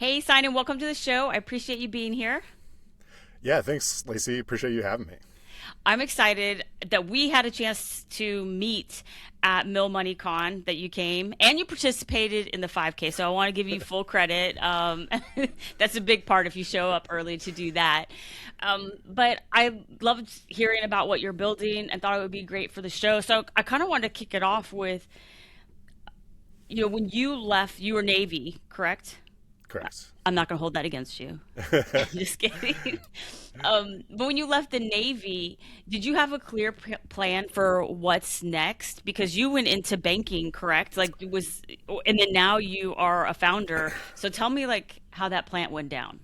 Hey, Sinon, welcome to the show. I appreciate you being here. Yeah, thanks, Lacey. Appreciate you having me. I'm excited that we had a chance to meet at Mill Money Con, that you came and you participated in the 5K. So I want to give you full credit. That's a big part if you show up early to do that. But I loved hearing about what you're building and thought it would be great for the show. So I kind of wanted to kick it off with, when you left, you were Navy, correct? Correct. I'm not going to hold that against you. Just kidding. But when you left the Navy, did you have a clear plan for what's next? Because you went into banking, correct? Like it was, and then now you are a founder. So tell me like how that plant went down.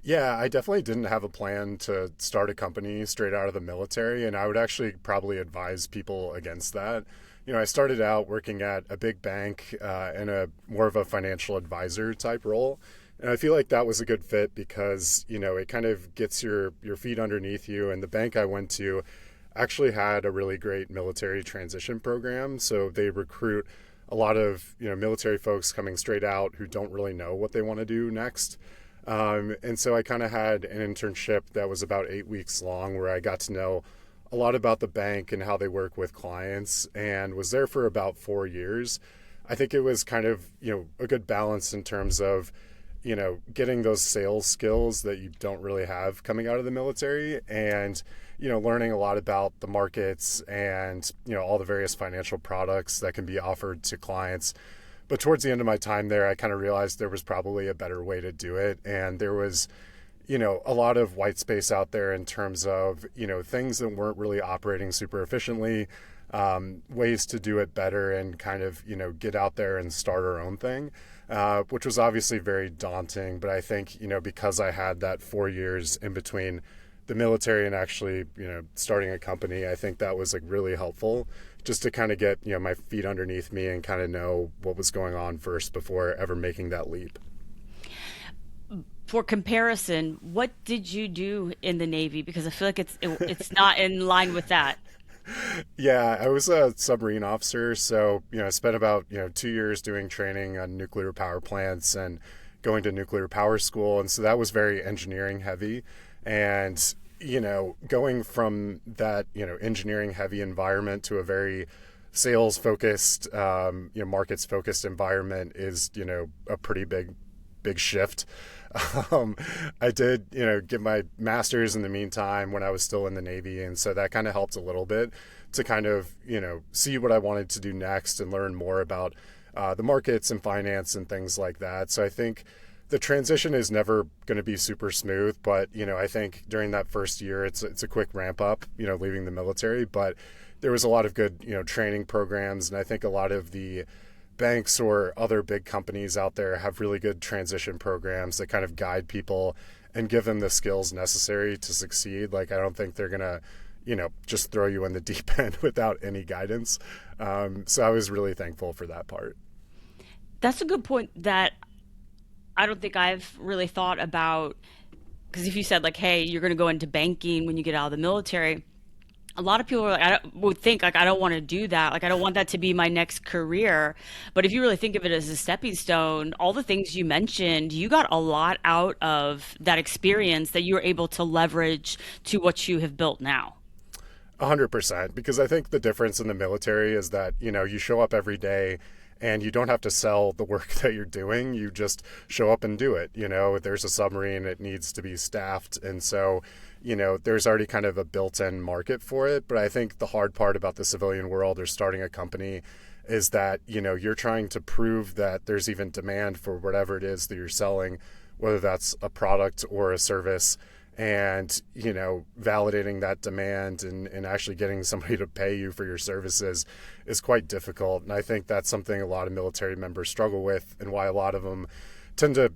Yeah, I definitely didn't have a plan to start a company straight out of the military, and I would actually probably advise people against that. I started out working at a big bank in a more of a financial advisor type role. And I feel like that was a good fit because, it kind of gets your feet underneath you. And the bank I went to actually had a really great military transition program. So they recruit a lot of, military folks coming straight out who don't really know what they want to do next. And so I kind of had an internship that was about 8 weeks long where I got to know a lot about the bank and how they work with clients and was there for about 4 years. I think it was kind of, a good balance in terms of, getting those sales skills that you don't really have coming out of the military and, learning a lot about the markets and, all the various financial products that can be offered to clients. But towards the end of my time there, I kind of realized there was probably a better way to do it. And there was, a lot of white space out there in terms of, things that weren't really operating super efficiently, ways to do it better and kind of, get out there and start our own thing, which was obviously very daunting. But I think, because I had that 4 years in between the military and actually, starting a company, I think that was like really helpful just to kind of get, my feet underneath me and kind of know what was going on first before ever making that leap. For comparison, what did you do in the Navy? Because I feel like it's not in line with that. Yeah, I was a submarine officer, so I spent about 2 years doing training on nuclear power plants and going to nuclear power school, and so that was very engineering heavy, and going from that engineering heavy environment to a very sales focused, markets focused environment is a pretty big shift. Um, I did, get my master's in the meantime when I was still in the Navy. And so that kind of helped a little bit to kind of, see what I wanted to do next and learn more about the markets and finance and things like that. So I think the transition is never going to be super smooth, but, I think during that first year, it's a quick ramp up, leaving the military. But there was a lot of good, training programs. And I think a lot of the banks or other big companies out there have really good transition programs that kind of guide people and give them the skills necessary to succeed. Like, I don't think they're going to, just throw you in the deep end without any guidance. So I was really thankful for that part. That's a good point that I don't think I've really thought about. Because if you said like, hey, you're going to go into banking when you get out of the military, a lot of people are like, would think like, I don't want to do that. Like, I don't want that to be my next career. But if you really think of it as a stepping stone, all the things you mentioned, you got a lot out of that experience that you were able to leverage to what you have built now. 100%, because I think the difference in the military is that, you show up every day and you don't have to sell the work that you're doing. You just show up and do it. There's a submarine, it needs to be staffed. And so, there's already kind of a built-in market for it. But I think the hard part about the civilian world or starting a company is that, you're trying to prove that there's even demand for whatever it is that you're selling, whether that's a product or a service, and validating that demand and actually getting somebody to pay you for your services is quite difficult. And I think that's something a lot of military members struggle with, and why a lot of them tend to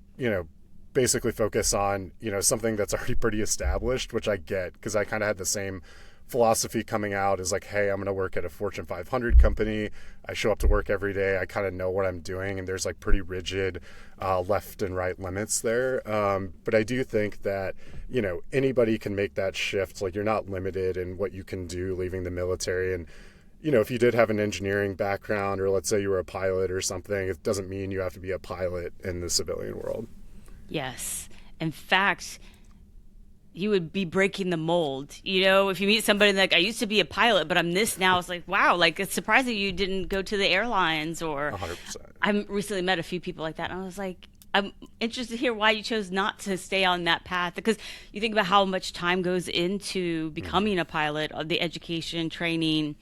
basically focus on something that's already pretty established, which I get, because I kind of had the same philosophy coming out is like, hey, I'm going to work at a Fortune 500 company. I show up to work every day. I kind of know what I'm doing. And there's like pretty rigid left and right limits there. But I do think that, anybody can make that shift. Like, you're not limited in what you can do leaving the military. And, if you did have an engineering background, or let's say you were a pilot or something, it doesn't mean you have to be a pilot in the civilian world. Yes. In fact, you would be breaking the mold. You know, if you meet somebody like, I used to be a pilot, but I'm this now, it's like, wow, like it's surprising you didn't go to the airlines. Or 100%. I recently met a few people like that, and I was like, I'm interested to hear why you chose not to stay on that path, because you think about how much time goes into Hmm. becoming a pilot, of the education, training,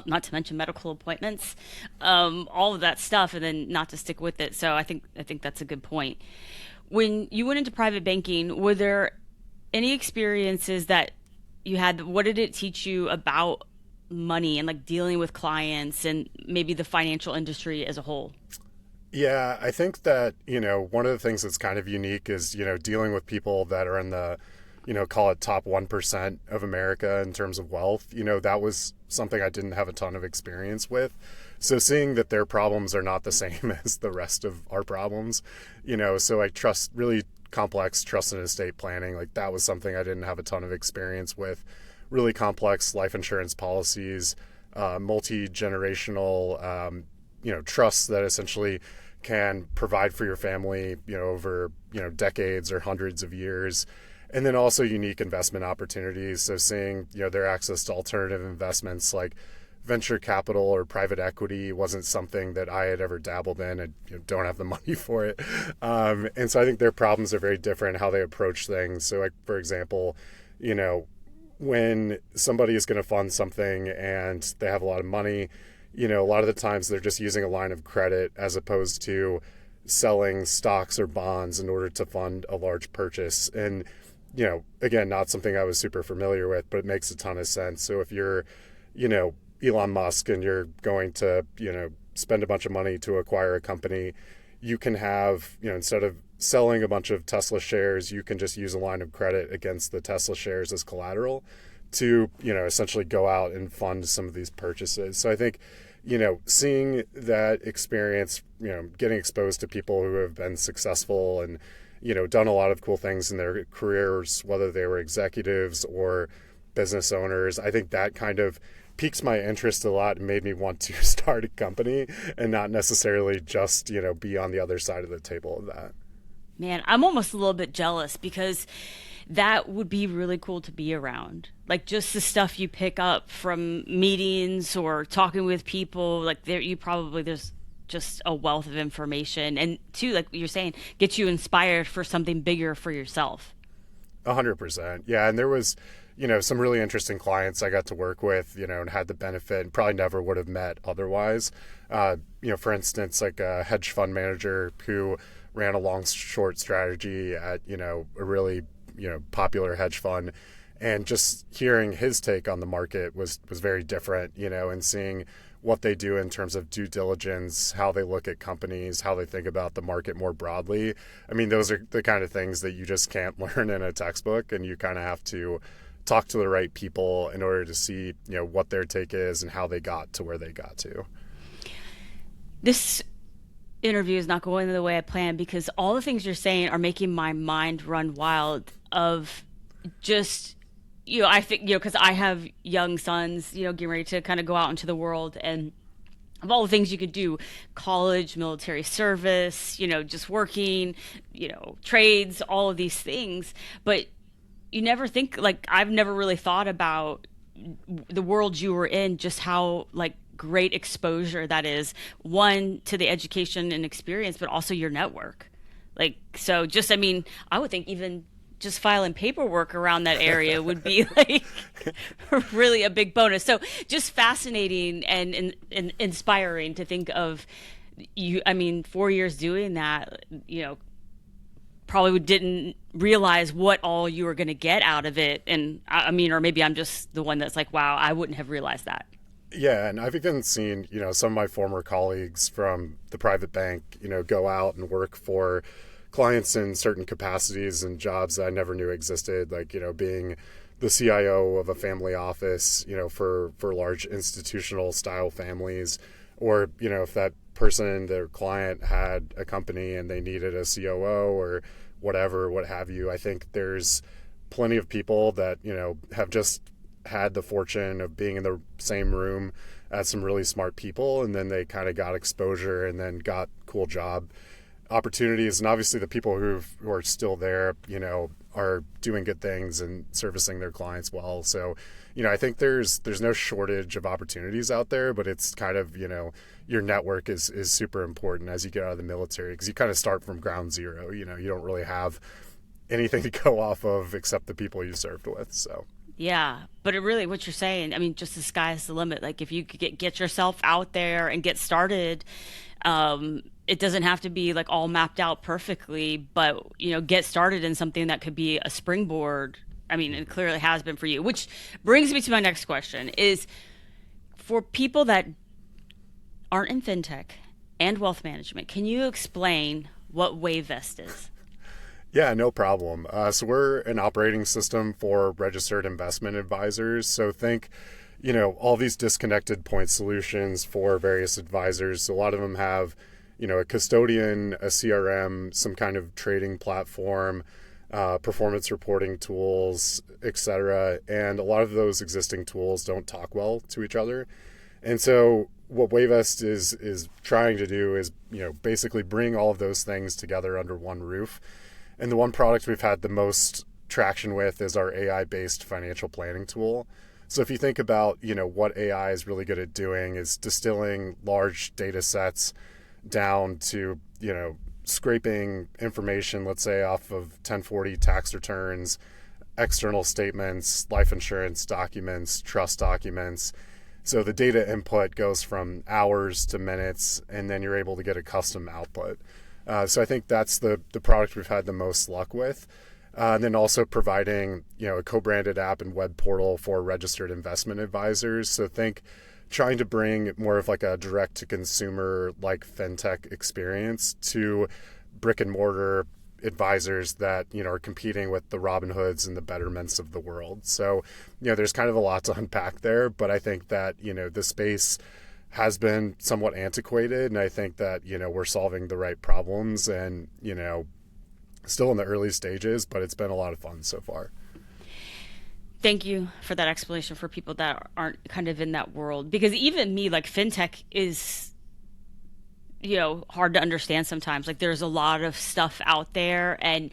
not to mention medical appointments, all of that stuff, and then not to stick with it. So I think that's a good point. When you went into private banking, were there any experiences that you had? What did it teach you about money and like dealing with clients and maybe the financial industry as a whole? Yeah, I think that, one of the things that's kind of unique is, dealing with people that are in the, call it top 1% of America in terms of wealth. That was something I didn't have a ton of experience with. So seeing that their problems are not the same as the rest of our problems, so I trust really complex trust and estate planning. Like that was something I didn't have a ton of experience with. Really complex life insurance policies, multi-generational, trusts that essentially can provide for your family, over, decades or hundreds of years. And then also unique investment opportunities. So seeing, their access to alternative investments like venture capital or private equity wasn't something that I had ever dabbled in. And don't have the money for it. And so I think their problems are very different, how they approach things. So like, for example, you know, when somebody is going to fund something and they have a lot of money, a lot of the times they're just using a line of credit as opposed to selling stocks or bonds in order to fund a large purchase. And, again, not something I was super familiar with, but it makes a ton of sense. So if you're, Elon Musk and you're going to, spend a bunch of money to acquire a company, you can have, instead of selling a bunch of Tesla shares, you can just use a line of credit against the Tesla shares as collateral to, essentially go out and fund some of these purchases. So I think, seeing that experience, getting exposed to people who have been successful and, done a lot of cool things in their careers, whether they were executives or business owners, I think that kind of piques my interest a lot and made me want to start a company and not necessarily just, be on the other side of the table of that. Man, I'm almost a little bit jealous because that would be really cool to be around. Like just the stuff you pick up from meetings or talking with people, like there you probably there's just a wealth of information, and too, like you're saying, gets you inspired for something bigger for yourself. 100%. Yeah. And there was, some really interesting clients I got to work with, and had the benefit and probably never would have met otherwise. For instance, like a hedge fund manager who ran a long short strategy at, a really, popular hedge fund. And just hearing his take on the market was very different, and seeing what they do in terms of due diligence, how they look at companies, how they think about the market more broadly. I mean, those are the kind of things that you just can't learn in a textbook, and you kind of have to talk to the right people in order to see, what their take is and how they got to where they got to. This interview is not going the way I planned because all the things you're saying are making my mind run wild of just I think because I have young sons, getting ready to kind of go out into the world, and of all the things you could do, college, military service, just working, trades, all of these things, but you never think, like, I've never really thought about the world you were in, just how like great exposure that is, one, to the education and experience, but also your network. Like, so just, I mean, I would think even just filing paperwork around that area would be like really a big bonus. So just fascinating and inspiring to think of you. I mean, 4 years doing that, probably didn't realize what all you were going to get out of it. And I mean, or maybe I'm just the one that's like, wow, I wouldn't have realized that. Yeah, and I've even seen, some of my former colleagues from the private bank, go out and work for clients in certain capacities and jobs that I never knew existed, like, being the CIO of a family office, for large institutional style families, or, if that person, their client had a company and they needed a COO or whatever, what have you. I think there's plenty of people that, have just had the fortune of being in the same room as some really smart people, and then they kind of got exposure and then got cool job opportunities, and obviously the people who are still there, are doing good things and servicing their clients well. So, I think there's no shortage of opportunities out there, but it's kind of, your network is super important as you get out of the military, because you kind of start from ground zero. You don't really have anything to go off of except the people you served with. So. Yeah, but it really, what you're saying, I mean, just the sky's the limit. Like if you could get yourself out there and get started, it doesn't have to be like all mapped out perfectly, but get started in something that could be a springboard. I mean, it clearly has been for you, which brings me to my next question is for people that aren't in fintech and wealth management, can you explain what Wavvest is? Yeah, no problem. So we're an operating system for registered investment advisors. So think, all these disconnected point solutions for various advisors. So a lot of them have, a custodian, a CRM, some kind of trading platform, performance reporting tools, etc. And a lot of those existing tools don't talk well to each other. And so what Wavvest is trying to do is, basically bring all of those things together under one roof. And the one product we've had the most traction with is our AI-based financial planning tool. So if you think about, what AI is really good at doing is distilling large data sets down to, scraping information, let's say off of 1040 tax returns, external statements, life insurance documents, trust documents. So the data input goes from hours to minutes, and then you're able to get a custom output. So I think that's the product we've had the most luck with. And then also providing, a co-branded app and web portal for registered investment advisors. So think trying to bring more of like a direct to consumer like fintech experience to brick and mortar advisors that, are competing with the Robinhoods and the Betterments of the world. So, there's kind of a lot to unpack there, but I think that, the space has been somewhat antiquated, and I think that, we're solving the right problems and, still in the early stages, but it's been a lot of fun so far. Thank you for that explanation for people that aren't kind of in that world, because even me, like fintech is, hard to understand sometimes. Like there's a lot of stuff out there, and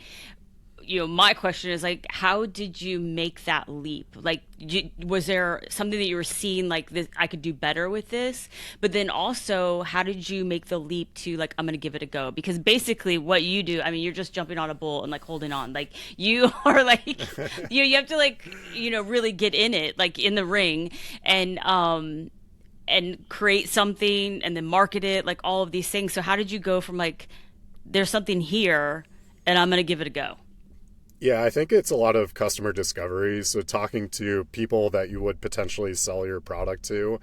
my question is like, how did you make that leap? Like, was there something that you were seeing like this, I could do better with this? But then also, how did you make the leap to like, I'm going to give it a go? Because basically what you do, I mean, you're just jumping on a bull and like holding on. Like you are like, you have to like, really get in it, like in the ring and create something and then market it, like all of these things. So how did you go from like, there's something here and I'm going to give it a go? Yeah, I think it's a lot of customer discovery. So talking to people that you would potentially sell your product to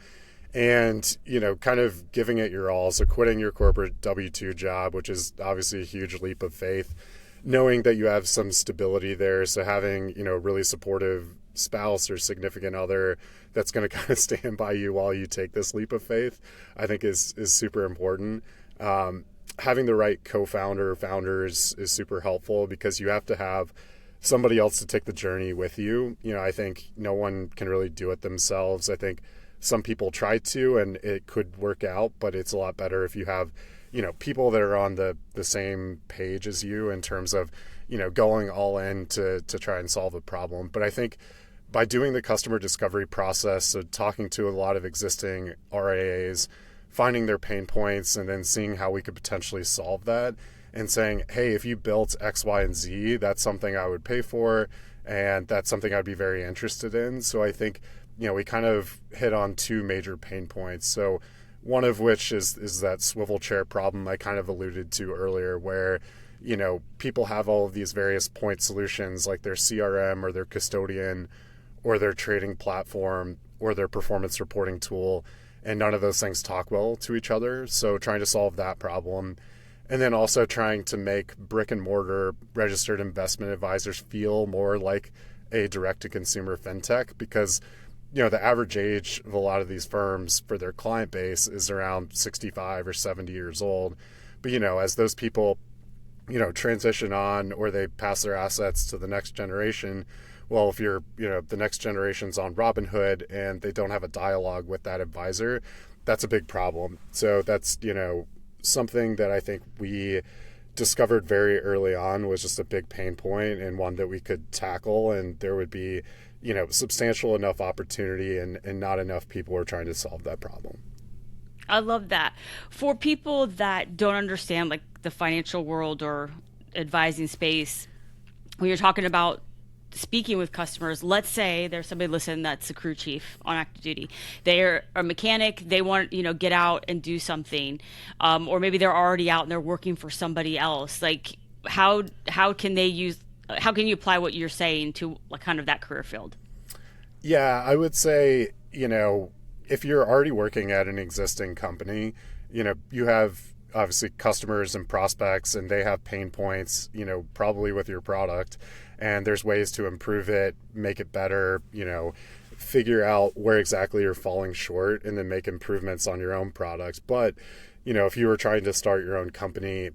and, kind of giving it your all. So quitting your corporate W-2 job, which is obviously a huge leap of faith, knowing that you have some stability there. So having, a really supportive spouse or significant other that's going to kind of stand by you while you take this leap of faith, I think is super important. Having the right co-founder or founders is super helpful because you have to have somebody else to take the journey with you. I think no one can really do it themselves. I think some people try to and it could work out, but it's a lot better if you have, people that are on the same page as you in terms of, going all in to try and solve a problem. But I think by doing the customer discovery process, so talking to a lot of existing RIAs, finding their pain points and then seeing how we could potentially solve that and saying, hey, if you built X, Y, and Z, that's something I would pay for and that's something I'd be very interested in. So I think, we kind of hit on two major pain points. So one of which is that swivel chair problem I kind of alluded to earlier where, people have all of these various point solutions like their CRM or their custodian or their trading platform or their performance reporting tool, and none of those things talk well to each other. So trying to solve that problem. And then also trying to make brick and mortar registered investment advisors feel more like a direct to consumer fintech because, the average age of a lot of these firms for their client base is around 65 or 70 years old. But, as those people, transition on or they pass their assets to the next generation, well, if you're, the next generation's on Robinhood and they don't have a dialogue with that advisor, that's a big problem. So that's, something that I think we discovered very early on was just a big pain point and one that we could tackle, and there would be, substantial enough opportunity and not enough people were trying to solve that problem. I love that. For people that don't understand like the financial world or advising space, when you're talking about speaking with customers, let's say there's somebody listening that's a crew chief on active duty. They're a mechanic. They want, get out and do something. Or maybe they're already out and they're working for somebody else. Like how can they use, how can you apply what you're saying to like kind of that career field? Yeah, I would say, if you're already working at an existing company, you have obviously customers and prospects and they have pain points, probably with your product, and there's ways to improve it, make it better, figure out where exactly you're falling short and then make improvements on your own products. But, if you were trying to start your own company,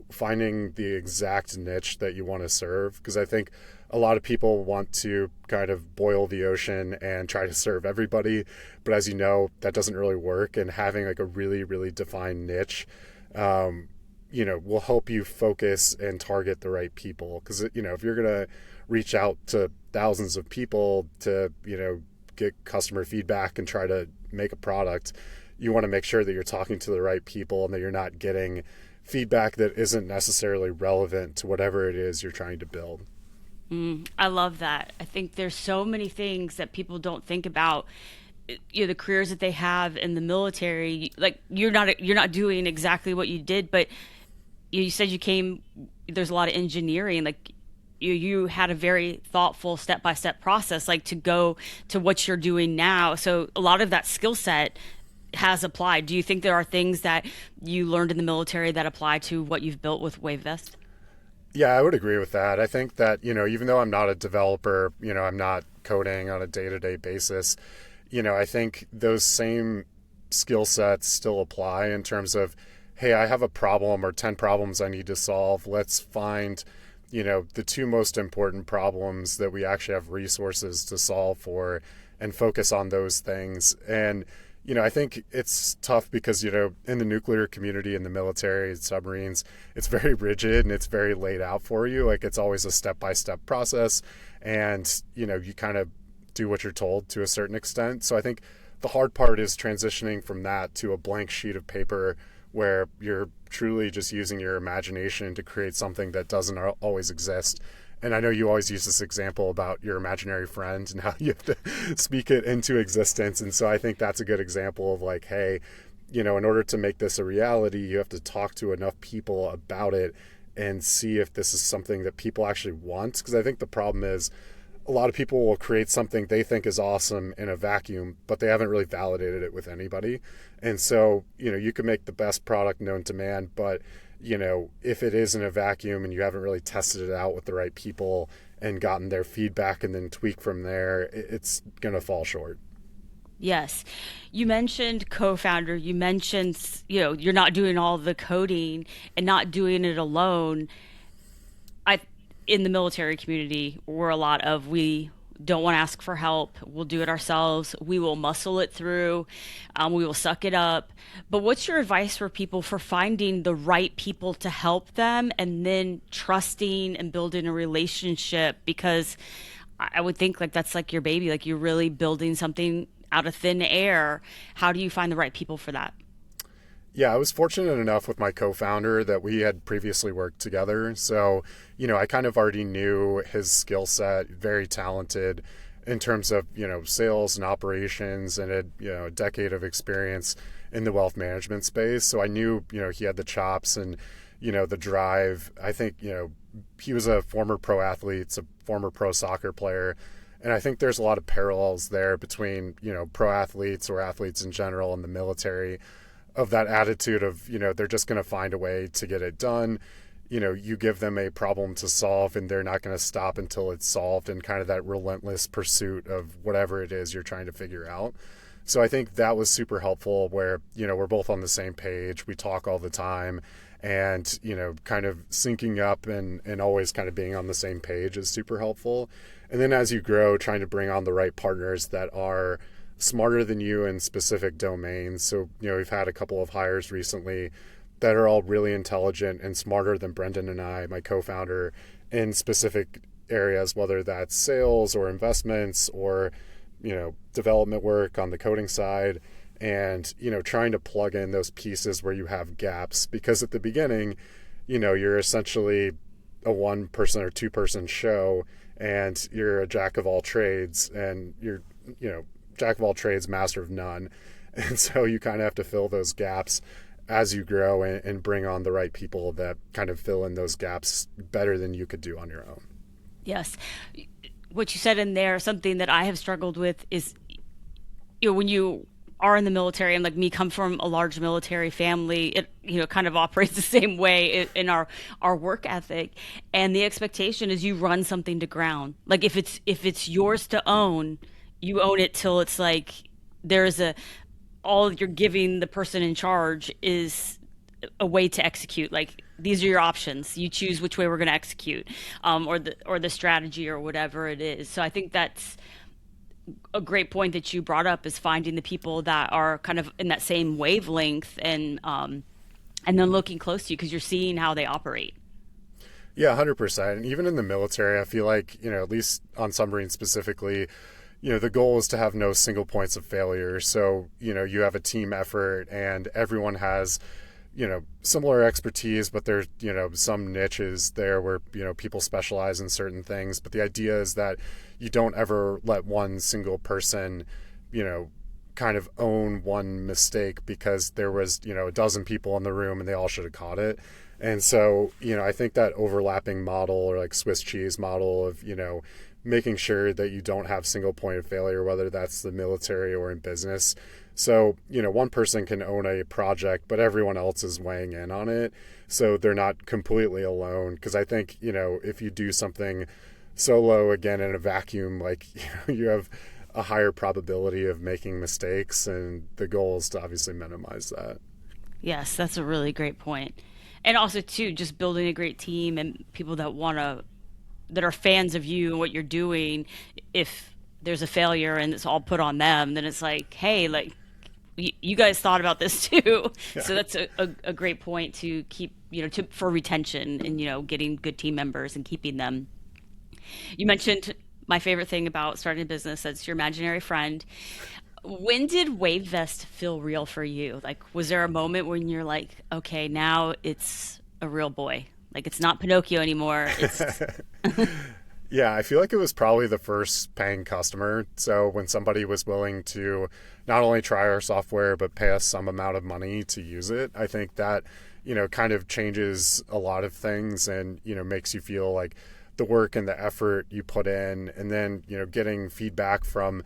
finding the exact niche that you want to serve, because I think a lot of people want to kind of boil the ocean and try to serve everybody. But as you know, that doesn't really work. And having like a really, really defined niche, will help you focus and target the right people. Because, if you're going to reach out to thousands of people to, get customer feedback and try to make a product, you want to make sure that you're talking to the right people and that you're not getting feedback that isn't necessarily relevant to whatever it is you're trying to build. I love that. I think there's so many things that people don't think about. The careers that they have in the military. Like you're not doing exactly what you did, but you said you came. There's a lot of engineering. Like you had a very thoughtful step by step process, like to go to what you're doing now. So a lot of that skill set has applied. Do you think there are things that you learned in the military that apply to what you've built with Wavvest? Yeah, I would agree with that. I think that, even though I'm not a developer, I'm not coding on a day-to-day basis, I think those same skill sets still apply in terms of, hey, I have a problem or 10 problems I need to solve. Let's find, the two most important problems that we actually have resources to solve for and focus on those things. And I think it's tough because, in the nuclear community, in the military, submarines, it's very rigid and it's very laid out for you. Like it's always a step-by-step process. And, you kind of do what you're told to a certain extent. So I think the hard part is transitioning from that to a blank sheet of paper where you're truly just using your imagination to create something that doesn't always exist. And I know you always use this example about your imaginary friend and how you have to speak it into existence. And so I think that's a good example of like, hey, in order to make this a reality, you have to talk to enough people about it and see if this is something that people actually want. Because I think the problem is a lot of people will create something they think is awesome in a vacuum, but they haven't really validated it with anybody. And so, you can make the best product known to man, but if it is in a vacuum and you haven't really tested it out with the right people and gotten their feedback and then tweak from there, it's going to fall short. Yes. You mentioned co-founder. You mentioned, you're not doing all the coding and not doing it alone. In the military community, we're a lot of, we don't want to ask for help. We'll do it ourselves. We will muscle it through. We will suck it up. But what's your advice for people for finding the right people to help them and then trusting and building a relationship? Because I would think like that's like your baby, like you're really building something out of thin air. How do you find the right people for that? Yeah, I was fortunate enough with my co-founder that we had previously worked together. So, I kind of already knew his skill set, very talented in terms of, sales and operations, and had, a decade of experience in the wealth management space. So I knew, he had the chops and, the drive. I think, he was a former pro athlete, a former pro soccer player. And I think there's a lot of parallels there between, pro athletes or athletes in general and the military, of that attitude of, they're just going to find a way to get it done. You give them a problem to solve and they're not going to stop until it's solved, and kind of that relentless pursuit of whatever it is you're trying to figure out. So I think that was super helpful where, we're both on the same page. We talk all the time, and, kind of syncing up and always kind of being on the same page is super helpful. And then as you grow, trying to bring on the right partners that are smarter than you in specific domains. So, we've had a couple of hires recently that are all really intelligent and smarter than Brendan and I, my co-founder, in specific areas, whether that's sales or investments or, development work on the coding side, and, trying to plug in those pieces where you have gaps. Because at the beginning, you're essentially a one person or two person show, and you're a jack of all trades, and you're, jack of all trades, master of none. And so you kind of have to fill those gaps as you grow, and bring on the right people that kind of fill in those gaps better than you could do on your own. Yes. What you said in there, something that I have struggled with is, when you are in the military, and like me, come from a large military family, it kind of operates the same way in our work ethic, and the expectation is you run something to ground. Like if it's yours to own, you own it till it's like there's all you're giving the person in charge is a way to execute. Like these are your options. You choose which way we're going to execute, or the strategy or whatever it is. So I think that's a great point that you brought up, is finding the people that are kind of in that same wavelength, and then looking close to you because you're seeing how they operate. Yeah, 100%. And even in the military, I feel like, at least on submarine specifically, the goal is to have no single points of failure. So, you have a team effort, and everyone has, similar expertise, but there's, some niches there where, people specialize in certain things. But the idea is that you don't ever let one single person, kind of own one mistake because there was, a dozen people in the room and they all should have caught it. And so, I think that overlapping model, or like Swiss cheese model of, making sure that you don't have single point of failure, whether that's the military or in business. So, one person can own a project, but everyone else is weighing in on it. So they're not completely alone. Because I think, if you do something solo, again, in a vacuum, like, you have a higher probability of making mistakes. And the goal is to obviously minimize that. Yes, that's a really great point. And also, too, just building a great team and people that are fans of you and what you're doing. If there's a failure and it's all put on them, then it's like, hey, like you guys thought about this too. Yeah. So that's a great point to keep, for retention and, getting good team members and keeping them. You mentioned my favorite thing about starting a business, that's your imaginary friend. When did Wavvest feel real for you? Like, was there a moment when you're like, okay, now it's a real boy? Like, it's not Pinocchio anymore. It's Yeah, I feel like it was probably the first paying customer. So when somebody was willing to not only try our software, but pay us some amount of money to use it, I think that, kind of changes a lot of things, and, makes you feel like the work and the effort you put in, and then, getting feedback from,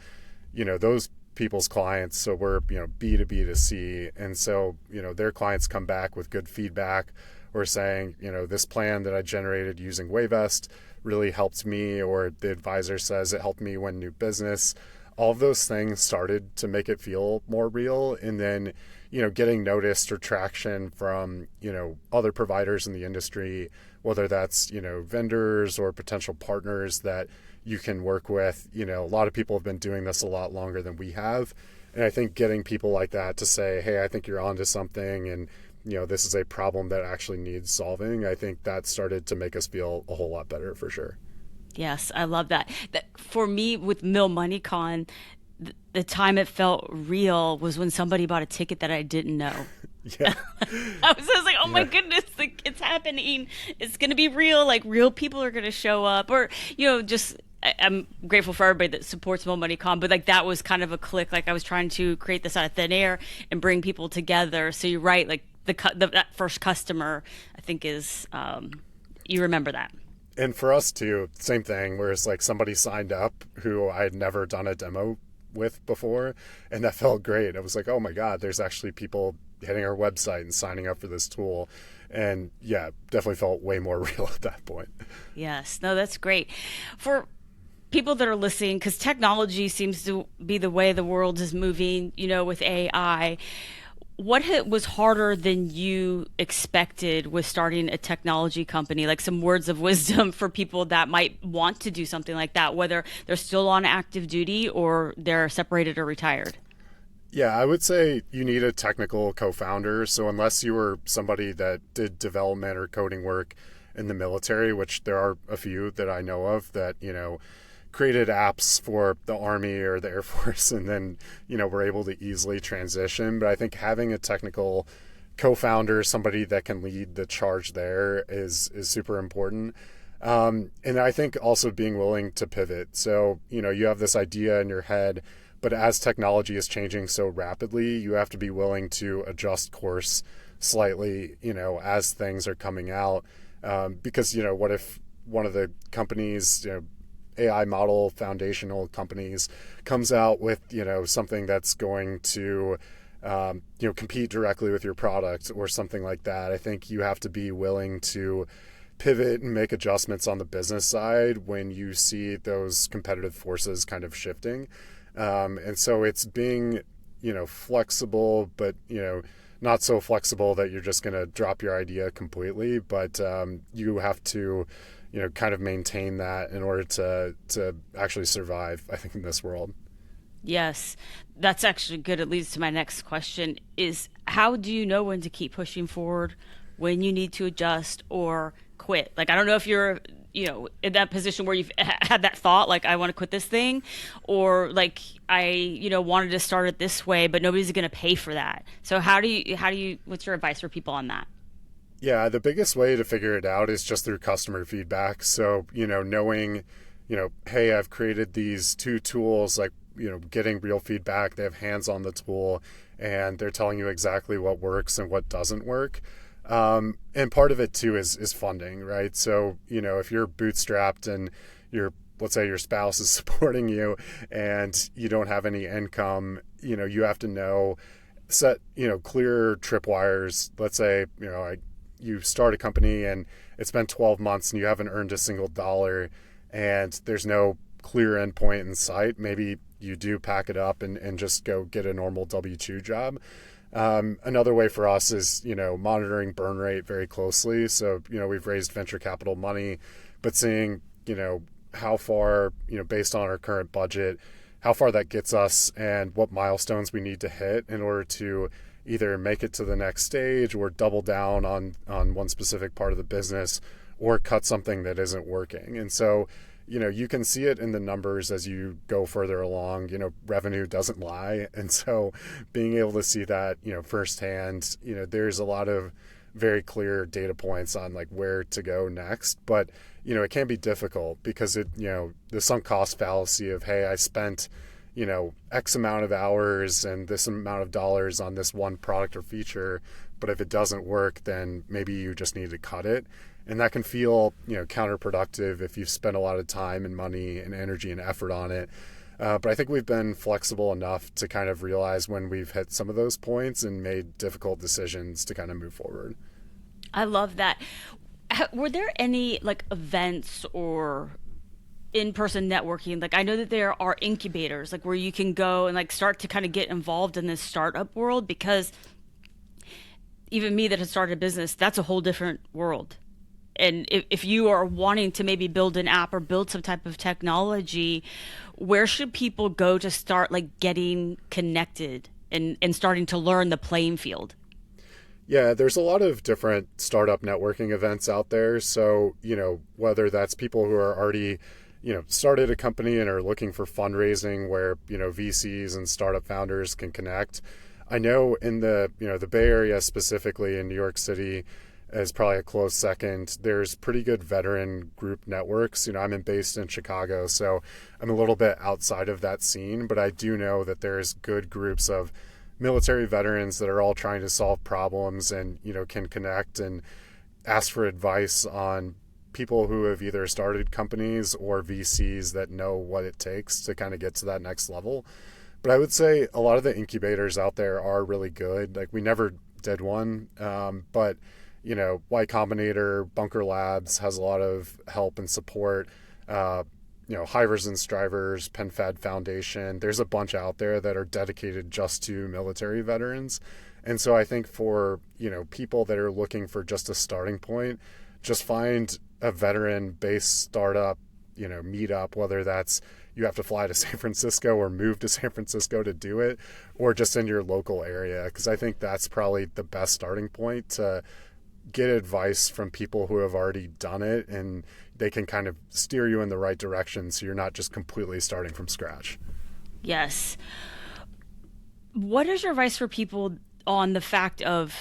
those people's clients. So we're, B to B to C. And so, their clients come back with good feedback, or saying, this plan that I generated using Wavvest really helped me, or the advisor says it helped me win new business. All of those things started to make it feel more real. And then, getting noticed or traction from, other providers in the industry, whether that's, vendors or potential partners that you can work with. A lot of people have been doing this a lot longer than we have. And I think getting people like that to say, hey, I think you're onto something, and this is a problem that actually needs solving, I think that started to make us feel a whole lot better, for sure. Yes, I love that. For me, with MILMO, the time it felt real was when somebody bought a ticket that I didn't know. Yeah. I was like, oh my goodness, like, it's happening. It's going to be real. Like, real people are going to show up. Or, just, I'm grateful for everybody that supports MILMO, but like that was kind of a click. Like, I was trying to create this out of thin air and bring people together. So you're right, like, that first customer, I think, is you remember that. And for us too, same thing, where it's like somebody signed up who I had never done a demo with before, and that felt great. I was like, oh my God, there's actually people hitting our website and signing up for this tool. And yeah, definitely felt way more real at that point. Yes, no, that's great. For people that are listening, because technology seems to be the way the world is moving, with AI, what was harder than you expected with starting a technology company? Like some words of wisdom for people that might want to do something like that, whether they're still on active duty or they're separated or retired. Yeah, I would say you need a technical co-founder. So unless you were somebody that did development or coding work in the military, which there are a few that I know of that, created apps for the Army or the Air Force and then, were able to easily transition. But I think having a technical co-founder, somebody that can lead the charge there is super important. And I think also being willing to pivot. So, you have this idea in your head, but as technology is changing so rapidly, you have to be willing to adjust course slightly, as things are coming out. Because, what if one of the companies, AI model foundational companies comes out with, something that's going to, compete directly with your product or something like that. I think you have to be willing to pivot and make adjustments on the business side when you see those competitive forces kind of shifting. And so it's being, flexible, but, not so flexible that you're just going to drop your idea completely, but you have to, kind of maintain that in order to actually survive, I think, in this world. Yes, that's actually good. It leads to my next question is how do you know when to keep pushing forward, when you need to adjust or quit? Like, I don't know if you're, in that position where you've had that thought, like, I want to quit this thing, or like, I, wanted to start it this way, but nobody's going to pay for that. So what's your advice for people on that? Yeah, the biggest way to figure it out is just through customer feedback. So, knowing, hey, I've created these two tools, like, getting real feedback. They have hands on the tool and they're telling you exactly what works and what doesn't work. And part of it too is funding, right? So, if you're bootstrapped and let's say your spouse is supporting you and you don't have any income, you have to set, clear tripwires. Let's say, you start a company and it's been 12 months and you haven't earned a single dollar and there's no clear endpoint in sight. Maybe you do pack it up and just go get a normal W-2 job. Another way for us is, monitoring burn rate very closely. So, we've raised venture capital money, but seeing, how far, based on our current budget, how far that gets us and what milestones we need to hit in order to either make it to the next stage or double down on one specific part of the business or cut something that isn't working. And so, you can see it in the numbers as you go further along. Revenue doesn't lie. And so being able to see that, firsthand, there's a lot of very clear data points on like where to go next. But, it can be difficult because the sunk cost fallacy of, hey, I spent, X amount of hours and this amount of dollars on this one product or feature, but if it doesn't work, then maybe you just need to cut it. And that can feel, counterproductive if you've spent a lot of time and money and energy and effort on it. But I think we've been flexible enough to kind of realize when we've hit some of those points and made difficult decisions to kind of move forward. I love that. Were there any like events or in-person networking? Like, I know that there are incubators, like where you can go and like start to kind of get involved in this startup world, because even me that has started a business, that's a whole different world. And if you are wanting to maybe build an app or build some type of technology, where should people go to start like getting connected and starting to learn the playing field? Yeah, there's a lot of different startup networking events out there. So, whether that's people who are already, started a company and are looking for fundraising where, VCs and startup founders can connect. I know in the Bay Area, specifically in New York City, is probably a close second. There's pretty good veteran group networks. I'm based in Chicago, so I'm a little bit outside of that scene, but I do know that there's good groups of military veterans that are all trying to solve problems and, can connect and ask for advice on people who have either started companies or VCs that know what it takes to kind of get to that next level. But I would say a lot of the incubators out there are really good. Like, we never did one, but Y Combinator, Bunker Labs has a lot of help and support. Hivers and Strivers, PenFed Foundation. There's a bunch out there that are dedicated just to military veterans. And so I think for, people that are looking for just a starting point, just find a veteran-based startup, meetup, whether that's, you have to fly to San Francisco or move to San Francisco to do it, or just in your local area. Because I think that's probably the best starting point to get advice from people who have already done it, and they can kind of steer you in the right direction so you're not just completely starting from scratch. Yes. What is your advice for people on the fact of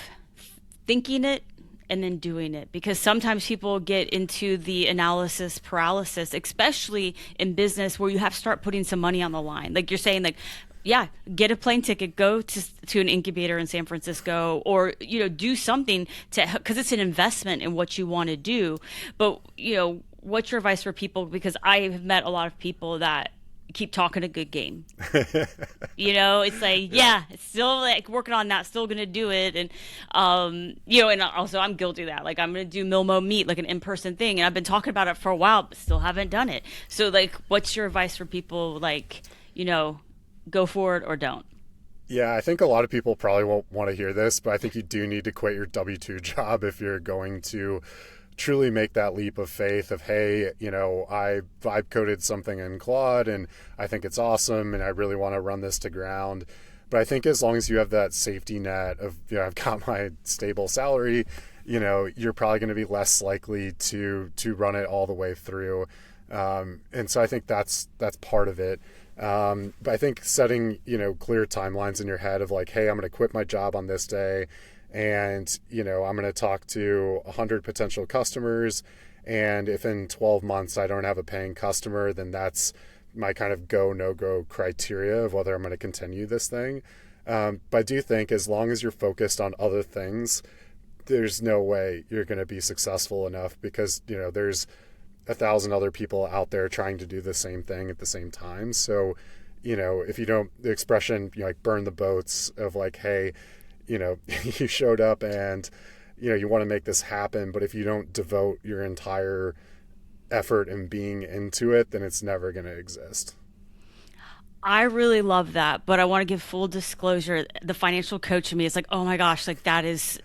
thinking it and then doing it? Because sometimes people get into the analysis paralysis, especially in business where you have to start putting some money on the line. Like you're saying, like, yeah, get a plane ticket, go to an incubator in San Francisco, or, do something because it's an investment in what you want to do. But, what's your advice for people? Because I have met a lot of people that keep talking a good game. It's like, yeah, it's still like working on that, still going to do it. And, and also I'm guilty of that. Like I'm going to do MILMO Meet, like an in-person thing. And I've been talking about it for a while, but still haven't done it. So like, what's your advice for people? Like, go for it or don't? Yeah, I think a lot of people probably won't want to hear this, but I think you do need to quit your W-2 job if you're going to truly make that leap of faith of, hey, I vibe coded something in Claude and I think it's awesome and I really want to run this to ground. But I think as long as you have that safety net of, I've got my stable salary, you're probably going to be less likely to run it all the way through. And so I think that's part of it. But I think setting, clear timelines in your head of like, hey, I'm going to quit my job on this day. And, I'm going to talk to 100 potential customers. And if in 12 months I don't have a paying customer, then that's my kind of go, no-go criteria of whether I'm going to continue this thing. But I do think as long as you're focused on other things, there's no way you're going to be successful enough because, there's 1,000 other people out there trying to do the same thing at the same time. So, if you don't, the expression, like burn the boats of like, hey, you showed up and, you want to make this happen, but if you don't devote your entire effort and being into it, then it's never going to exist. I really love that, but I want to give full disclosure. The financial coach in me is like, oh my gosh, like that is,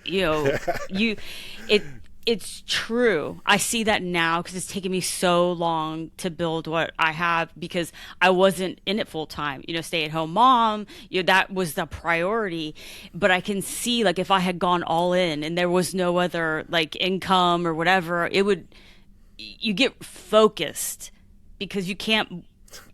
it's true. I see that now because it's taken me so long to build what I have because I wasn't in it full time, stay at home mom, that was the priority. But I can see like if I had gone all in and there was no other like income or whatever, you get focused because you can't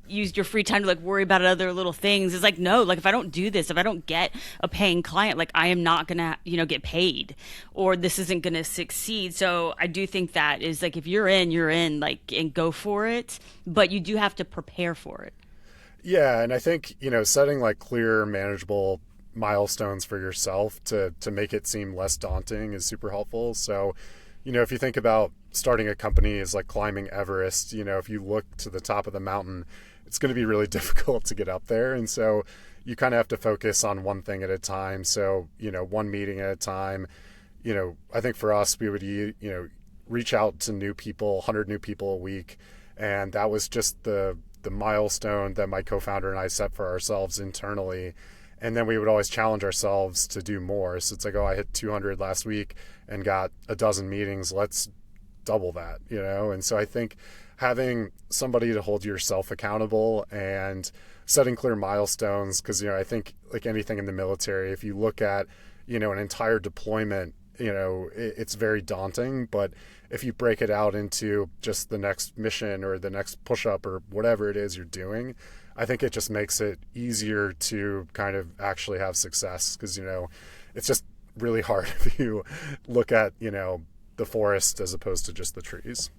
use your free time to like worry about other little things. It's like, no, like if I don't do this, if I don't get a paying client, like I am not gonna, get paid, or this isn't gonna succeed. So I do think that is like, if you're in, like, and go for it, but you do have to prepare for it. Yeah. And I think, setting like clear, manageable milestones for yourself to make it seem less daunting is super helpful. So, if you think about starting a company as like climbing Everest, if you look to the top of the mountain, it's going to be really difficult to get up there. And so you kind of have to focus on one thing at a time. So, one meeting at a time. I think for us, we would, reach out to new people, 100 new people a week. And that was just the milestone that my co-founder and I set for ourselves internally. And then we would always challenge ourselves to do more. So it's like, oh, I hit 200 last week and got a dozen meetings. Let's double that, And so I think having somebody to hold yourself accountable and setting clear milestones, because, I think like anything in the military, if you look at, an entire deployment, it's very daunting. But if you break it out into just the next mission or the next push-up or whatever it is you're doing, I think it just makes it easier to kind of actually have success because, it's just really hard if you look at, the forest as opposed to just the trees.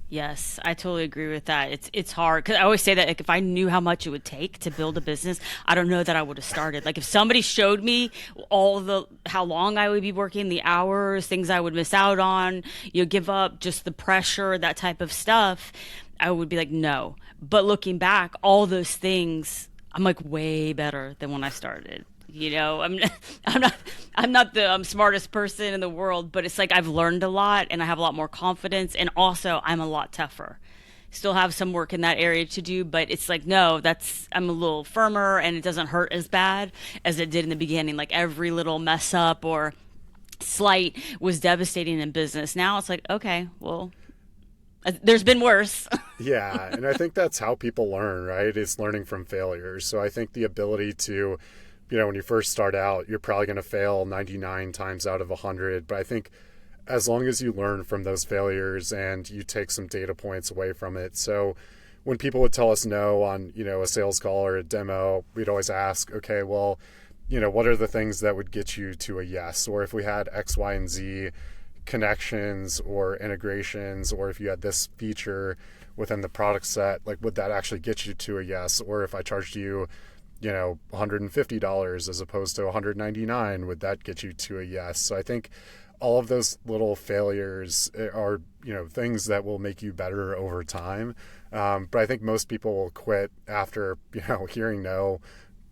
Yes, I totally agree with that. It's hard because I always say that like, if I knew how much it would take to build a business, I don't know that I would have started. Like if somebody showed me how long I would be working, the hours, things I would miss out on, give up, just the pressure, that type of stuff, I would be like, no. But looking back, all those things, I'm like way better than when I started. I'm not the smartest person in the world, but it's like I've learned a lot and I have a lot more confidence, and also I'm a lot tougher. Still have some work in that area to do, but it's like, no, I'm a little firmer and it doesn't hurt as bad as it did in the beginning. Like every little mess up or slight was devastating in business. Now it's like, okay, well, There's been worse. Yeah, and I think that's how people learn, right? Is learning from failures. So I think the ability to, when you first start out, you're probably going to fail 99 times out of 100. But I think as long as you learn from those failures and you take some data points away from it. So when people would tell us no on, a sales call or a demo, we'd always ask, okay, well, what are the things that would get you to a yes? Or if we had X, Y, and Z connections or integrations, or if you had this feature within the product set, like would that actually get you to a yes? Or if I charged you, $150 as opposed to $199, would that get you to a yes? So I think all of those little failures are, things that will make you better over time. But I think most people will quit after, hearing no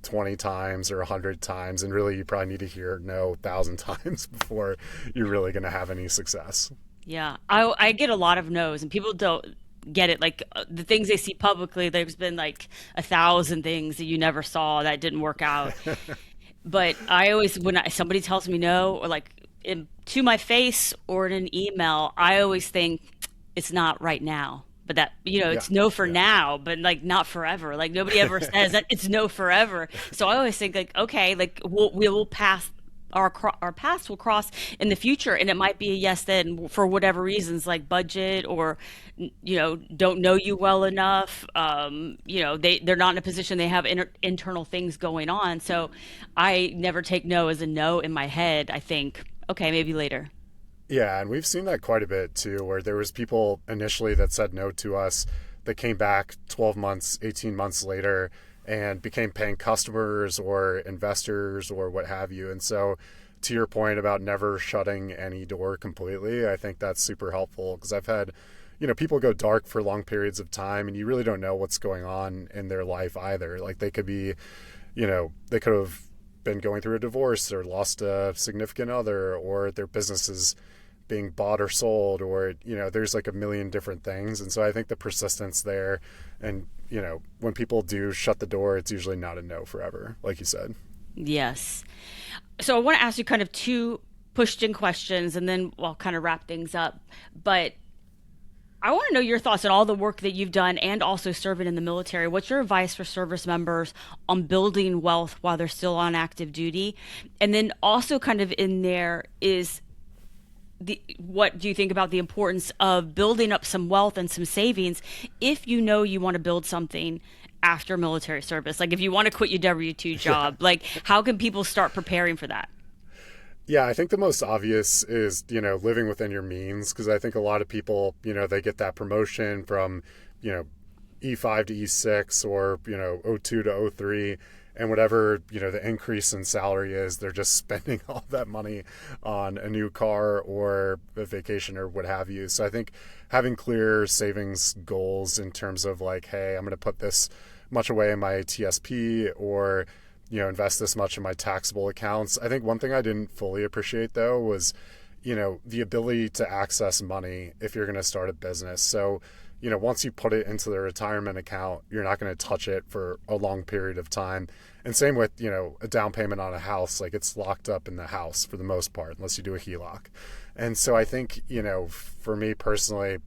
20 times or 100 times, and really you probably need to hear no 1,000 times before you're really going to have any success. Yeah, I get a lot of no's, and people don't get it. Like the things they see publicly, there's been like 1,000 things that you never saw that didn't work out. But I always, when somebody tells me no, or like to my face or in an email, I always think it's not right now. But that, Yeah, it's no for yeah, now, but like not forever. Like nobody ever says that it's no forever. So I always think like, okay, like we will pass our paths will cross in the future, and it might be a yes then for whatever reasons, like budget or don't know you well enough. They're not in a position, they have internal things going on. So I never take no as a no in my head. I think, okay, maybe later. yeah. And we've seen that quite a bit too, where there was people initially that said no to us that came back 12 months, 18 months later and became paying customers or investors or what have you. And so to your point about never shutting any door completely, I think that's super helpful, because I've had, people go dark for long periods of time and you really don't know what's going on in their life either. Like they could be, they could have been going through a divorce or lost a significant other, or their business is being bought or sold, or there's like a million different things. And so I think the persistence there, and when people do shut the door, it's usually not a no forever, like you said. Yes. So I want to ask you kind of two pushed in questions, and then we'll kind of wrap things up. But I want to know your thoughts on all the work that you've done and also serving in the military. What's your advice for service members on building wealth while they're still on active duty? And then also kind of in there is what do you think about the importance of building up some wealth and some savings if you want to build something after military service? Like if you want to quit your W-2 job, like how can people start preparing for that? Yeah, I think the most obvious is, living within your means, because I think a lot of people, they get that promotion from, E5 to E6 or, O2 to O3, and whatever, the increase in salary is, they're just spending all that money on a new car or a vacation or what have you. So I think having clear savings goals in terms of like, hey, I'm going to put this much away in my TSP, or invest this much in my taxable accounts. I think one thing I didn't fully appreciate though was, the ability to access money if you're going to start a business. So, once you put it into the retirement account, you're not going to touch it for a long period of time. And same with, a down payment on a house, like it's locked up in the house for the most part, unless you do a HELOC. And so I think, for me personally,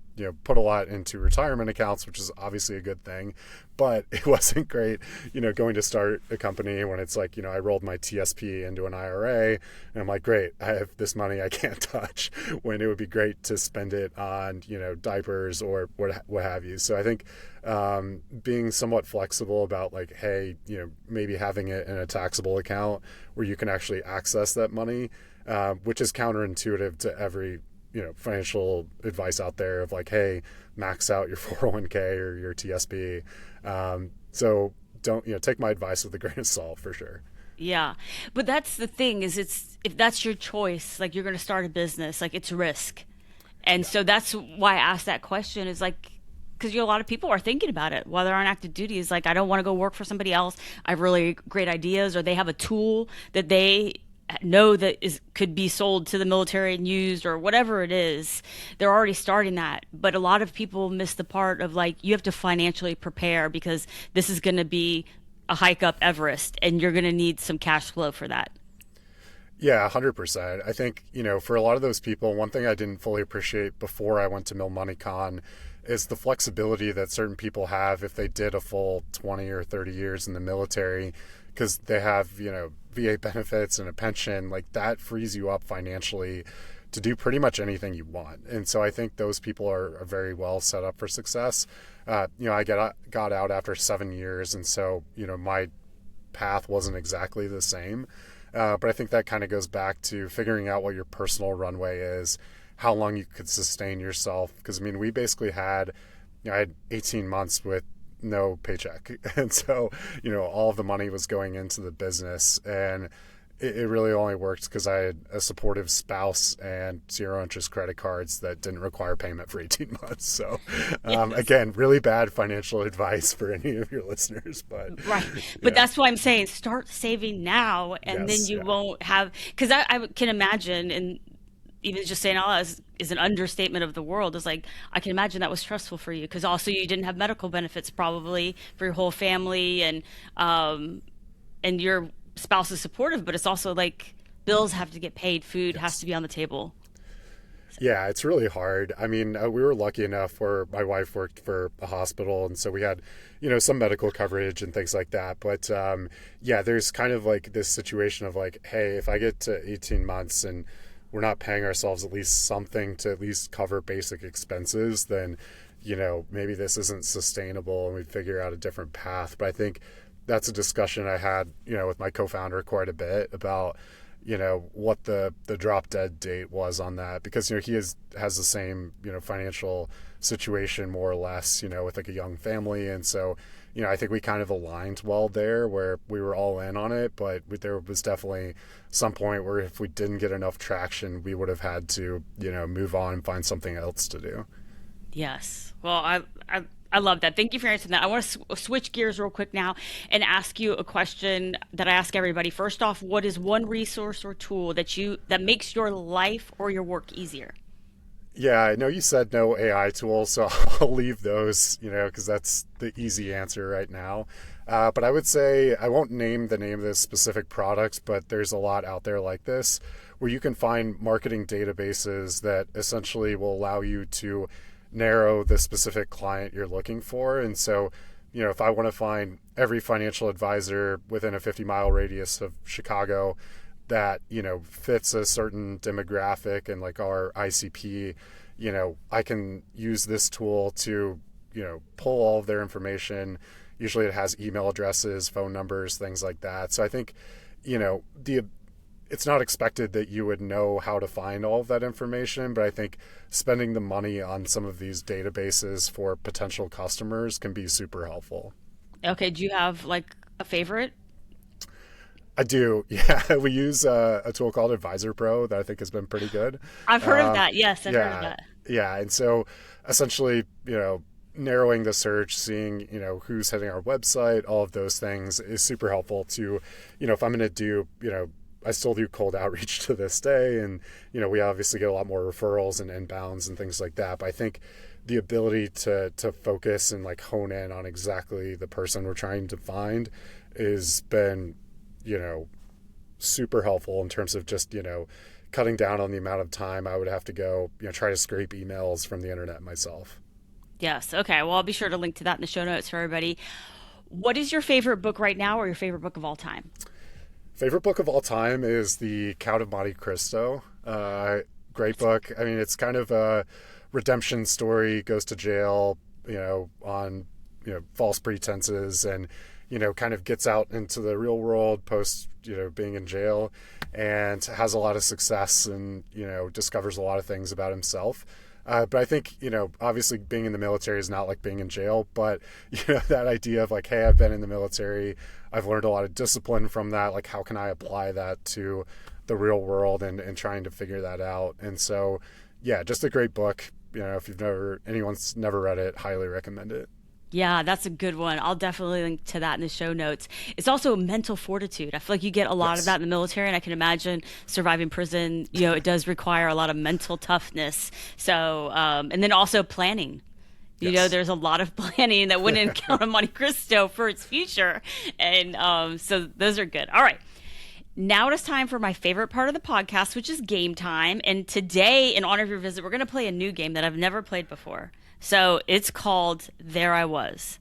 put a lot into retirement accounts, which is obviously a good thing, but it wasn't great, going to start a company when it's like, I rolled my TSP into an IRA and I'm like, great, I have this money I can't touch, when it would be great to spend it on, diapers or what have you. So I think being somewhat flexible about like, hey, maybe having it in a taxable account where you can actually access that money, which is counterintuitive to every financial advice out there of like, hey, max out your 401k or your TSP. So don't, take my advice with a grain of salt for sure. Yeah. But that's the thing is if that's your choice, like you're going to start a business, like it's risk. And Yeah. so that's why I asked that question is like, because a lot of people are thinking about it while they're on active duty. Is like, I don't want to go work for somebody else. I have really great ideas, or they have a tool that they know that could be sold to the military and used, or whatever it is. They're already starting that. But a lot of people miss the part of like, you have to financially prepare because this is going to be a hike up Everest and you're going to need some cash flow for that. Yeah, 100%. I think, for a lot of those people, one thing I didn't fully appreciate before I went to MilMoneyCon is the flexibility that certain people have if they did a full 20 or 30 years in the military, because they have, VA benefits and a pension. Like, that frees you up financially to do pretty much anything you want. And so I think those people are very well set up for success. I got out after 7 years, and so, my path wasn't exactly the same. But I think that kind of goes back to figuring out what your personal runway is, how long you could sustain yourself. Because, I mean, we basically had, I had 18 months with no paycheck. And so, all of the money was going into the business. And it really only worked because I had a supportive spouse and zero interest credit cards that didn't require payment for 18 months. So, Yes. again, really bad financial advice for any of your listeners. But Right. But yeah, that's why I'm saying start saving now, and then yes, you yeah, won't have, because I can imagine, and even just saying all that is an understatement of the world, is like, I can imagine that was stressful for you because also you didn't have medical benefits probably for your whole family, and your spouse is supportive, but it's also like bills have to get paid, food has yes. to be on the table. Yeah, it's really hard. I mean, we were lucky enough where my wife worked for a hospital, and so we had, some medical coverage and things like that. But yeah, there's kind of like this situation of like, hey, if I get to 18 months and we're not paying ourselves at least something to at least cover basic expenses, then, maybe this isn't sustainable and we figure out a different path. But I think that's a discussion I had, with my co-founder quite a bit about, what the drop dead date was on that, because has the same financial situation more or less, with like a young family. And so I think we kind of aligned well there where we were all in on it, but there was definitely some point where if we didn't get enough traction, we would have had to move on and find something else to do. Yes. Well, I love that. Thank you for answering that. I want to switch gears real quick now and ask you a question that I ask everybody. First off, what is one resource or tool that makes your life or your work easier? Yeah, I know you said no AI tools, so I'll leave those, because that's the easy answer right now. But I would say I won't name the name of this specific product, but there's a lot out there like this where you can find marketing databases that essentially will allow you to narrow the specific client you're looking for. And so, if I want to find every financial advisor within a 50-mile radius of Chicago that, fits a certain demographic and like our ICP, I can use this tool to, pull all of their information. Usually it has email addresses, phone numbers, things like that. So I think, it's not expected that you would know how to find all of that information, but I think spending the money on some of these databases for potential customers can be super helpful. Okay. Do you have like a favorite? I do. Yeah. We use a tool called Advisor Pro that I think has been pretty good. I've heard of Um, that. Yes, I've heard of yeah. that. Yeah. And so essentially, narrowing the search, seeing, who's hitting our website, all of those things is super helpful to, if I'm going to do, I still do cold outreach to this day. And, we obviously get a lot more referrals and inbounds and things like that. But I think the ability to focus and like hone in on exactly the person we're trying to find has been, super helpful in terms of just, cutting down on the amount of time I would have to go, try to scrape emails from the internet myself. Yes. Okay. Well, I'll be sure to link to that in the show notes for everybody. What is your favorite book right now or your favorite book of all time? Favorite book of all time is The Count of Monte Cristo. Great book. I mean, it's kind of a redemption story, goes to jail, on, false pretenses and, kind of gets out into the real world post, being in jail and has a lot of success and, discovers a lot of things about himself. But I think, obviously being in the military is not like being in jail, but, that idea of like, hey, I've been in the military, I've learned a lot of discipline from that. Like, how can I apply that to the real world and trying to figure that out? And so, yeah, just a great book. If anyone's never read it, highly recommend it. Yeah, that's a good one. I'll definitely link to that in the show notes. It's also mental fortitude. I feel like you get a lot of that Yes. in the military, and I can imagine surviving prison, it does require a lot of mental toughness. So, and then also planning. Yes. There's a lot of planning that went in Count of Monte Cristo for its future. And so those are good. All right. Now it is time for my favorite part of the podcast, which is game time. And today, in honor of your visit, we're going to play a new game that I've never played before. So it's called There I Was.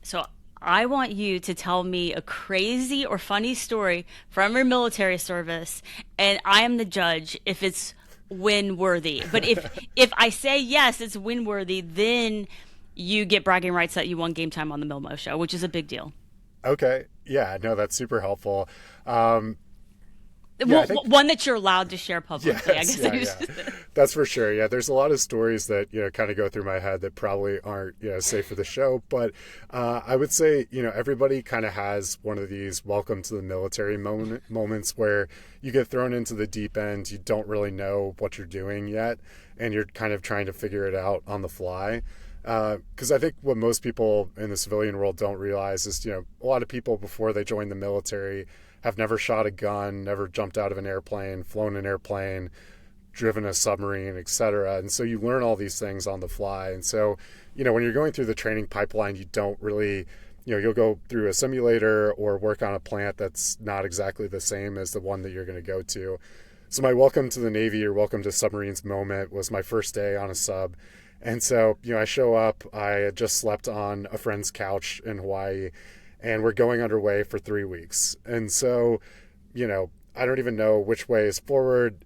So I want you to tell me a crazy or funny story from your military service, and I am the judge if it's win worthy. But if I say yes, it's win worthy, then you get bragging rights that you won game time on the MILMO Show, which is a big deal. Okay. Yeah, no, that's super helpful. Well, one that you're allowed to share publicly, yes, I guess. yeah. That's for sure. Yeah, there's a lot of stories that, kind of go through my head that probably aren't, safe for the show. But I would say, everybody kind of has one of these welcome to the military moments where you get thrown into the deep end. You don't really know what you're doing yet, and you're kind of trying to figure it out on the fly. Because I think what most people in the civilian world don't realize is, a lot of people before they join the military have never shot a gun, never jumped out of an airplane, flown an airplane, driven a submarine, etc. And so you learn all these things on the fly. And so, when you're going through the training pipeline, you don't really, you'll go through a simulator or work on a plant that's not exactly the same as the one that you're going to go to. So my welcome to the Navy or welcome to submarines moment was my first day on a sub. And so, I show up, I had just slept on a friend's couch in Hawaii, and we're going underway for 3 weeks. And so, I don't even know which way is forward,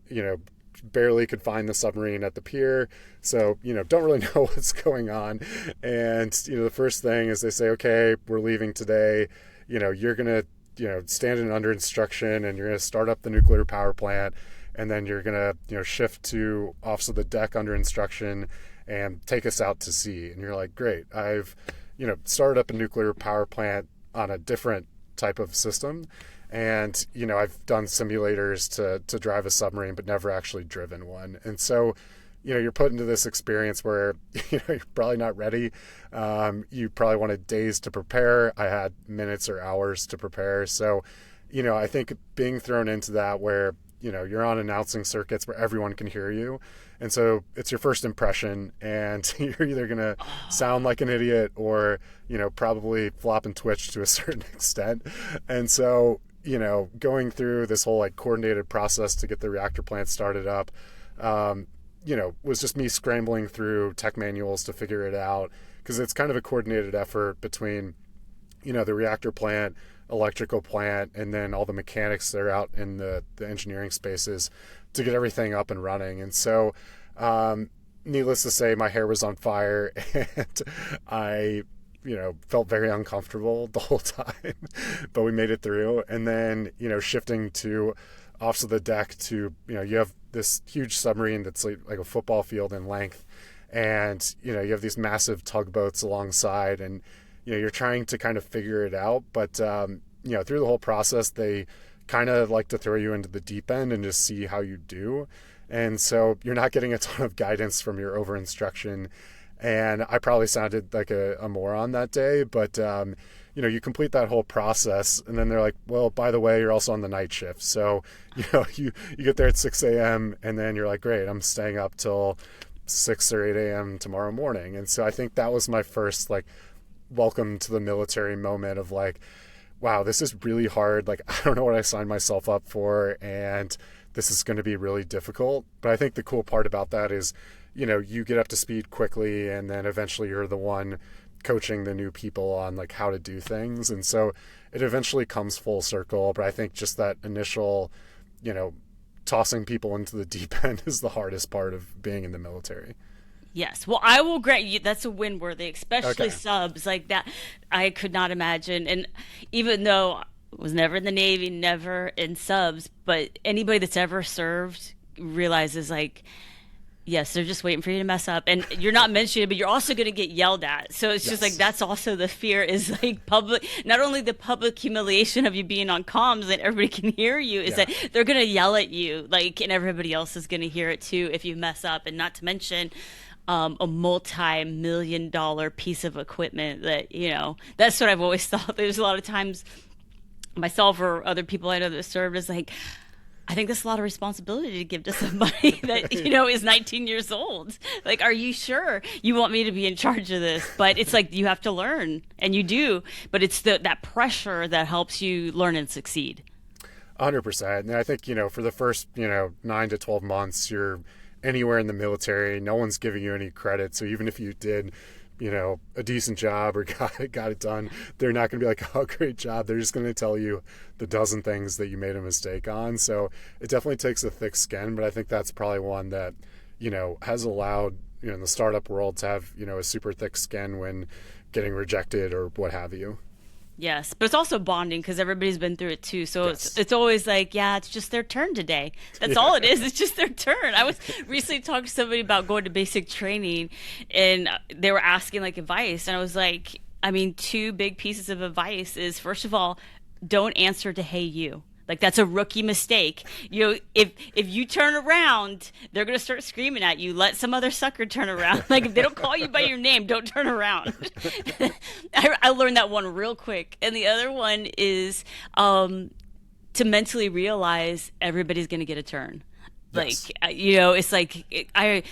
barely could find the submarine at the pier. So, don't really know what's going on. And, the first thing is they say, okay, we're leaving today. You're going to, stand in under instruction and you're going to start up the nuclear power plant. And then you're going to, shift to office of the deck under instruction and take us out to sea. And you're like, great, I've, started up a nuclear power plant on a different type of system. And, I've done simulators to drive a submarine, but never actually driven one. And so, you're put into this experience where, you're probably not ready. You probably wanted days to prepare. I had minutes or hours to prepare. So, I think being thrown into that where, you're on announcing circuits where everyone can hear you. And so it's your first impression, and you're either going to sound like an idiot or, probably flop and twitch to a certain extent. And so, going through this whole coordinated process to get the reactor plant started up, was just me scrambling through tech manuals to figure it out, because it's kind of a coordinated effort between, the reactor plant, electrical plant, and then all the mechanics that are out in the engineering spaces to get everything up and running. And so, needless to say, my hair was on fire and I, felt very uncomfortable the whole time, but we made it through. And then, shifting to office of the deck to, you have this huge submarine that's like a football field in length. And, you have these massive tugboats alongside, and, you're trying to kind of figure it out. But, through the whole process, they kind of like to throw you into the deep end and just see how you do. And so you're not getting a ton of guidance from your over instruction. And I probably sounded like a moron that day, but, you complete that whole process, and then they're like, well, by the way, you're also on the night shift. So, you get there at 6 a.m. and then you're like, great, I'm staying up till 6 or 8 a.m. tomorrow morning. And so I think that was my first welcome to the military moment of wow, this is really hard. I don't know what I signed myself up for, and this is going to be really difficult. But I think the cool part about that is, you get up to speed quickly, and then eventually you're the one coaching the new people on how to do things. And so it eventually comes full circle. But I think just that initial, tossing people into the deep end is the hardest part of being in the military. Yes. Well, I will grant you that's a win worthy, especially Okay. subs like that. I could not imagine. And even though I was never in the Navy, never in subs, but anybody that's ever served realizes yes, they're just waiting for you to mess up. And you're not mentioning it, but you're also going to get yelled at. So it's just Yes. that's also the fear is public, not only the public humiliation of you being on comms and everybody can hear you, is Yeah. that they're going to yell at you, and everybody else is going to hear it too if you mess up. And not to mention, a multi-million-dollar piece of equipment that, that's what I've always thought. There's a lot of times myself or other people I know that served is I think that's a lot of responsibility to give to somebody that, is 19 years old. Are you sure you want me to be in charge of this? But it's you have to learn, and you do, but it's that pressure that helps you learn and succeed. 100%. And I think, for the first, 9 to 12 months, you're anywhere in the military. No one's giving you any credit. So even if you did, a decent job or got it done, they're not going to be like, oh, great job. They're just going to tell you the dozen things that you made a mistake on. So it definitely takes a thick skin. But I think that's probably one that, has allowed, in the startup world to have, a super thick skin when getting rejected or what have you. Yes, but it's also bonding because everybody's been through it too. So Yes. it's always like, yeah, it's just their turn today. That's Yeah. all it is. It's just their turn. I was recently talking to somebody about going to basic training, and they were asking like advice, and I was like, I mean, two big pieces of advice is first of all, don't answer to "Hey you." Like that's a rookie mistake. If you turn around, they're gonna start screaming at you. Let some other sucker turn around. Like if they don't call you by your name, don't turn around. I learned that one real quick. And the other one is to mentally realize everybody's gonna get a turn. Like Yes. it's like I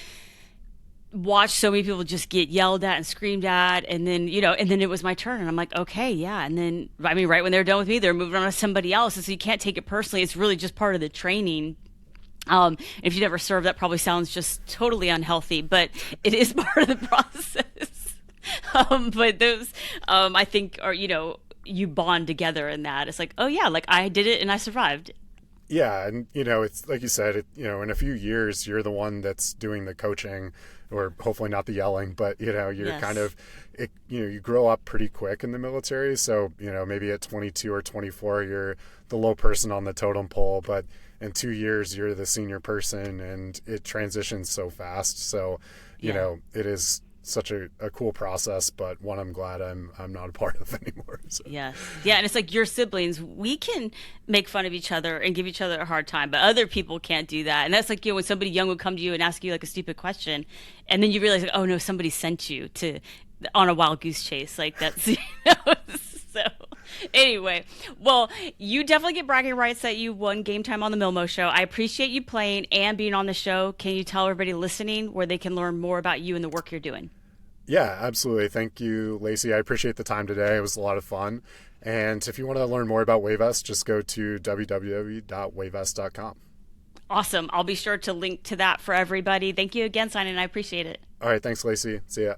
watched so many people just get yelled at and screamed at, and then it was my turn, and I'm like, okay, yeah. And then I mean, right when they're done with me, they're moving on to somebody else, and so you can't take it personally. It's really just part of the training. If you never served, that probably sounds just totally unhealthy, but it is part of the process. But those, I think, are you bond together in that. It's like, oh yeah, like I did it and I survived. Yeah, and it's like you said, in a few years you're the one that's doing the coaching, or hopefully not the yelling, but you're kind Yes. of, you grow up pretty quick in the military. So maybe at 22 or 24 you're the low person on the totem pole, but in 2 years you're the senior person, and it transitions so fast. So Yeah. it is such a cool process, but one I'm glad I'm not a part of anymore. So. Yes. Yeah. And it's like your siblings, we can make fun of each other and give each other a hard time, but other people can't do that. And that's like, when somebody young would come to you and ask you like a stupid question, and then you realize, like, oh no, somebody sent you to on a wild goose chase. Like that's, so anyway, well, you definitely get bragging rights that you won Game Time on the MILMO Show. I appreciate you playing and being on the show. Can you tell everybody listening where they can learn more about you and the work you're doing? Yeah, absolutely. Thank you, Lacey. I appreciate the time today. It was a lot of fun. And if you want to learn more about Wavvest, just go to www.wavvest.com. Awesome. I'll be sure to link to that for everybody. Thank you again, Sinon. I appreciate it. All right. Thanks, Lacey. See ya.